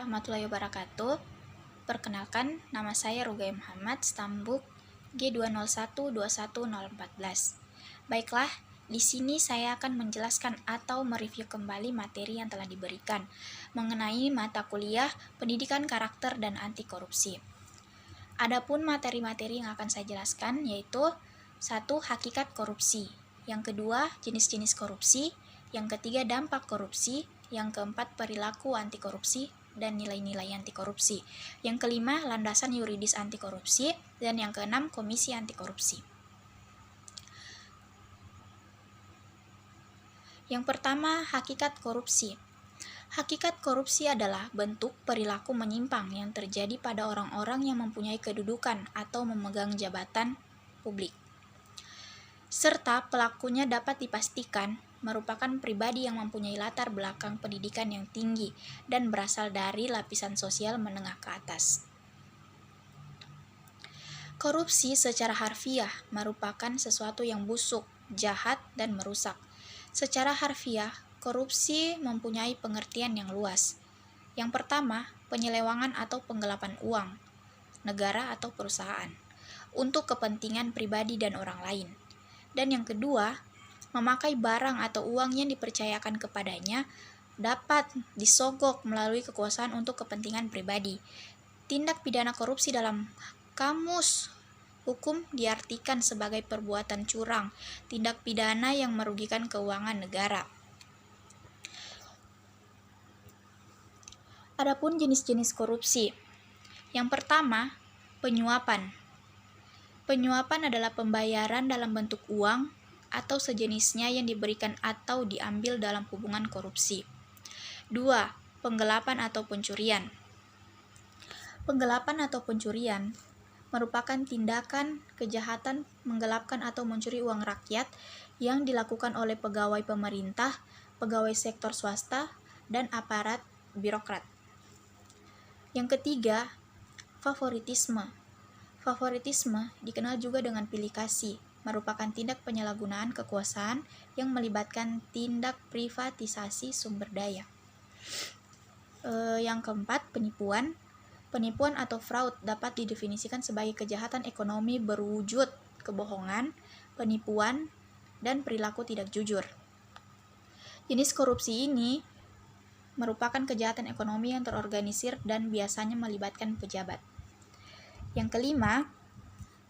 warahmatullahi wabarakatuh. Perkenalkan, nama saya Rugaya Muhammad, Stambuk G201-21014. Baiklah, di sini saya akan menjelaskan atau mereview kembali materi yang telah diberikan mengenai mata kuliah Pendidikan Karakter dan Anti Korupsi. Adapun materi-materi yang akan saya jelaskan yaitu 1. Hakikat korupsi, yang kedua jenis-jenis korupsi, yang ketiga dampak korupsi, yang keempat perilaku anti korupsi dan nilai-nilai anti korupsi, yang kelima landasan yuridis anti korupsi, dan yang keenam komisi anti korupsi. Yang pertama, hakikat korupsi. Hakikat korupsi adalah bentuk perilaku menyimpang yang terjadi pada orang-orang yang mempunyai kedudukan atau memegang jabatan publik, serta pelakunya dapat dipastikan merupakan pribadi yang mempunyai latar belakang pendidikan yang tinggi dan berasal dari lapisan sosial menengah ke atas. Korupsi secara harfiah merupakan sesuatu yang busuk, jahat, dan merusak. Secara harfiah, korupsi mempunyai pengertian yang luas. Yang pertama, penyelewangan atau penggelapan uang, negara atau perusahaan, untuk kepentingan pribadi dan orang lain. Dan yang kedua, memakai barang atau uang yang dipercayakan kepadanya dapat disogok melalui kekuasaan untuk kepentingan pribadi. Tindak pidana korupsi dalam kamus hukum diartikan sebagai perbuatan curang, tindak pidana yang merugikan keuangan negara. Adapun jenis-jenis korupsi. Yang pertama, penyuapan. Penyuapan adalah pembayaran dalam bentuk uang atau sejenisnya yang diberikan atau diambil dalam hubungan korupsi. 2. Penggelapan atau pencurian. Penggelapan atau pencurian merupakan tindakan kejahatan menggelapkan atau mencuri uang rakyat yang dilakukan oleh pegawai pemerintah, pegawai sektor swasta, dan aparat birokrat. Yang ketiga, favoritisme. Favoritisme dikenal juga dengan pilih kasih, merupakan tindak penyalahgunaan kekuasaan yang melibatkan tindak privatisasi sumber daya. Yang keempat, penipuan. Penipuan atau fraud dapat didefinisikan sebagai kejahatan ekonomi berwujud kebohongan, penipuan, dan perilaku tidak jujur. Jenis korupsi ini merupakan kejahatan ekonomi yang terorganisir dan biasanya melibatkan pejabat. Yang kelima,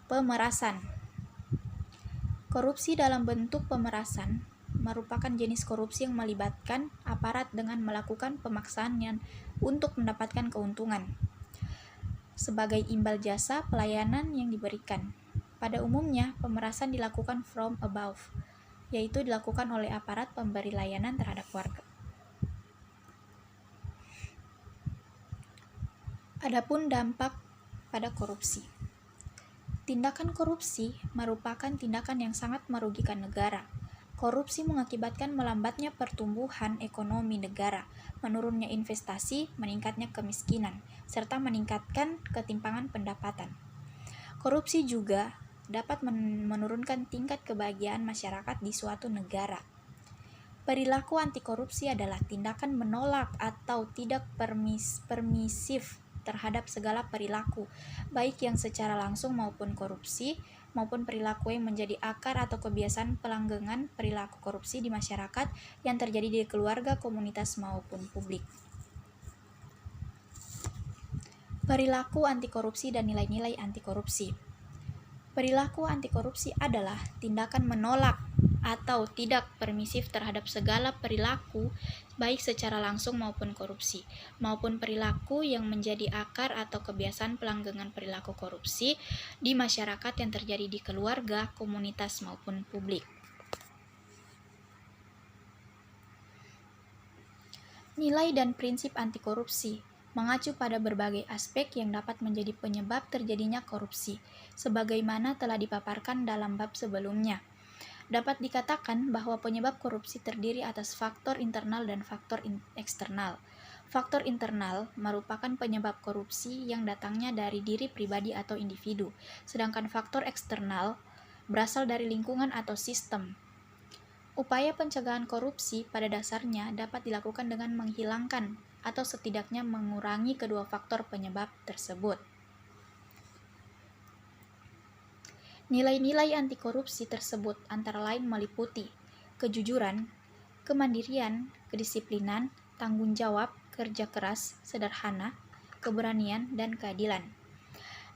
pemerasan. Korupsi dalam bentuk pemerasan merupakan jenis korupsi yang melibatkan aparat dengan melakukan pemaksaan untuk mendapatkan keuntungan sebagai imbal jasa pelayanan yang diberikan. Pada umumnya, pemerasan dilakukan from above, yaitu dilakukan oleh aparat pemberi layanan terhadap warga. Adapun dampak pada korupsi. Tindakan korupsi merupakan tindakan yang sangat merugikan negara. Korupsi mengakibatkan melambatnya pertumbuhan ekonomi negara, menurunnya investasi, meningkatnya kemiskinan, serta meningkatkan ketimpangan pendapatan. Korupsi juga dapat menurunkan tingkat kebahagiaan masyarakat di suatu negara. Perilaku anti korupsi adalah tindakan menolak atau tidak permisif terhadap segala perilaku, baik yang secara langsung maupun korupsi, maupun perilaku yang menjadi akar atau kebiasaan pelanggengan perilaku korupsi di masyarakat yang terjadi di keluarga, komunitas, maupun publik. Perilaku anti korupsi dan nilai-nilai anti korupsi. Perilaku anti korupsi adalah tindakan menolak atau tidak permisif terhadap segala perilaku baik secara langsung maupun korupsi, maupun perilaku yang menjadi akar atau kebiasaan pelanggengan perilaku korupsi di masyarakat yang terjadi di keluarga, komunitas, maupun publik. Nilai dan prinsip anti korupsi mengacu pada berbagai aspek yang dapat menjadi penyebab terjadinya korupsi, sebagaimana telah dipaparkan dalam bab sebelumnya. Dapat dikatakan bahwa penyebab korupsi terdiri atas faktor internal dan faktor eksternal. Faktor internal merupakan penyebab korupsi yang datangnya dari diri pribadi atau individu, sedangkan faktor eksternal berasal dari lingkungan atau sistem. Upaya pencegahan korupsi pada dasarnya dapat dilakukan dengan menghilangkan atau setidaknya mengurangi kedua faktor penyebab tersebut. Nilai-nilai anti korupsi tersebut antara lain meliputi kejujuran, kemandirian, kedisiplinan, tanggung jawab, kerja keras, sederhana, keberanian, dan keadilan.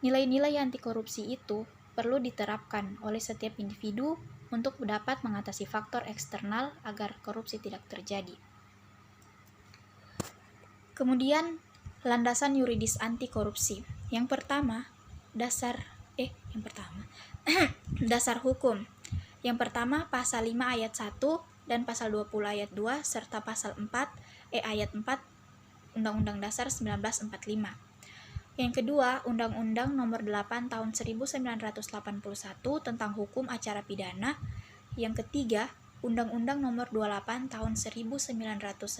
Nilai-nilai anti korupsi itu perlu diterapkan oleh setiap individu untuk dapat mengatasi faktor eksternal agar korupsi tidak terjadi. Kemudian, landasan yuridis anti korupsi. Yang pertama, dasar hukum. Yang pertama, pasal 5 ayat 1 dan pasal 20 ayat 2 serta pasal 4 ayat 4 Undang-Undang Dasar 1945. Yang kedua, Undang-Undang Nomor 8 Tahun 1981 tentang Hukum Acara Pidana. Yang ketiga, Undang-Undang Nomor 28 Tahun 1999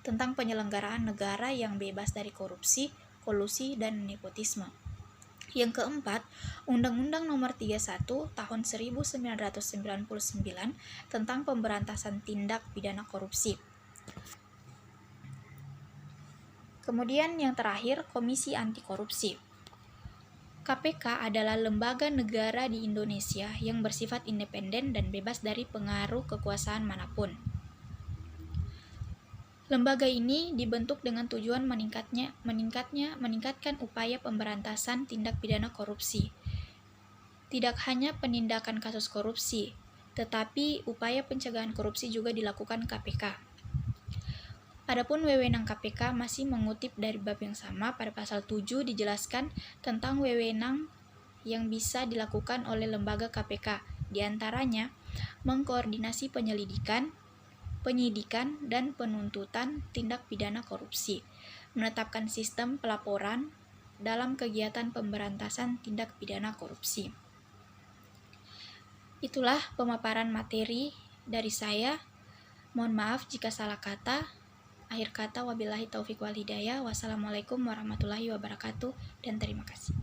tentang Penyelenggaraan Negara yang Bebas dari Korupsi, Kolusi, dan Nepotisme. Yang keempat, Undang-Undang Nomor 31 Tahun 1999 tentang Pemberantasan Tindak Pidana Korupsi. Kemudian yang terakhir, Komisi Anti Korupsi. KPK adalah lembaga negara di Indonesia yang bersifat independen dan bebas dari pengaruh kekuasaan manapun. Lembaga ini dibentuk dengan tujuan meningkatkan upaya pemberantasan tindak pidana korupsi. Tidak hanya penindakan kasus korupsi, tetapi upaya pencegahan korupsi juga dilakukan KPK. Adapun wewenang KPK masih mengutip dari bab yang sama. Pada pasal 7 dijelaskan tentang wewenang yang bisa dilakukan oleh lembaga KPK, di antaranya mengkoordinasi penyelidikan, penyidikan, dan penuntutan tindak pidana korupsi, menetapkan sistem pelaporan dalam kegiatan pemberantasan tindak pidana korupsi. Itulah pemaparan materi dari saya. Mohon maaf jika salah kata. Akhir kata, wabillahi taufiq wal hidayah. Wassalamualaikum warahmatullahi wabarakatuh, dan terima kasih.